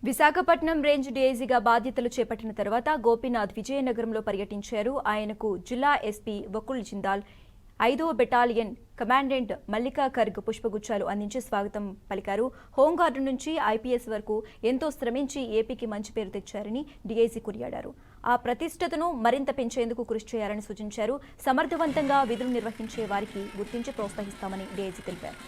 Visakhapatnam range డీఐజీగా బాధ్యతలు చేపట్టిన తర్వాత గోపీనాథ్ విజయనగరంలో పర్యటించారు. ఆయనకు జిల్లా ఎస్పీ వకుల్ జిందాల్, 5వ బెటాలియన్ కమాండెంట్ మల్లికా కర్గ్ పుష్పగుచ్చాలు అందించి స్వాగతం పలికారు. హోంగార్డు నుంచి ఐపీఎస్ వరకు ఎంతో శ్రమించి ఏపీకి మంచి పేరు తెచ్చారని డీఐజీ కొనియాడారు. ఆ ప్రతిష్టతను మరింత పెంచేందుకు కృషి చేయాలని సూచించారు. సమర్థవంతంగా విధులు నిర్వహించే వారికి గుర్తించి ప్రోత్సహిస్తామని డీఐజీ తెలిపారు.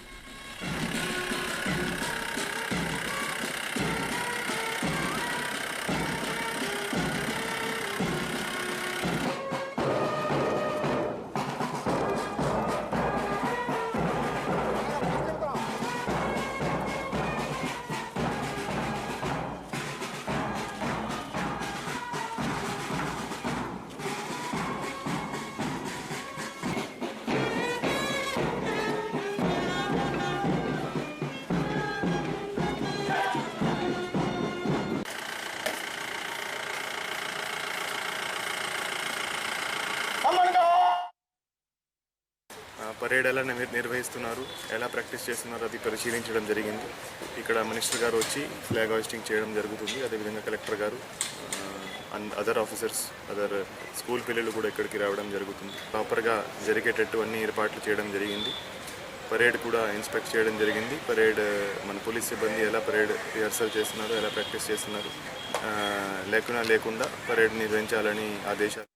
పరేడ్ ఎలా నిర్వహిస్తున్నారు, ఎలా ప్రాక్టీస్ చేస్తున్నారు అది పరిశీలించడం జరిగింది. ఇక్కడ మినిస్టర్ గారు వచ్చి ఫ్లాగ్ హాయిస్టింగ్ చేయడం జరుగుతుంది. అదేవిధంగా కలెక్టర్ గారు, అదర్ ఆఫీసర్స్, అదర్ స్కూల్ పిల్లలు కూడా ఇక్కడికి రావడం జరుగుతుంది. ప్రాపర్గా జరిగేటట్టు అన్ని ఏర్పాట్లు చేయడం జరిగింది. పరేడ్ కూడా ఇన్స్పెక్ట్ చేయడం జరిగింది. పరేడ్ మన పోలీస్ సిబ్బంది ఎలా పరేడ్ రిహర్సల్ చేస్తున్నారు, ఎలా ప్రాక్టీస్ చేస్తున్నారు లేకుండా పరేడ్ నిర్వహించాలని ఆదేశాలు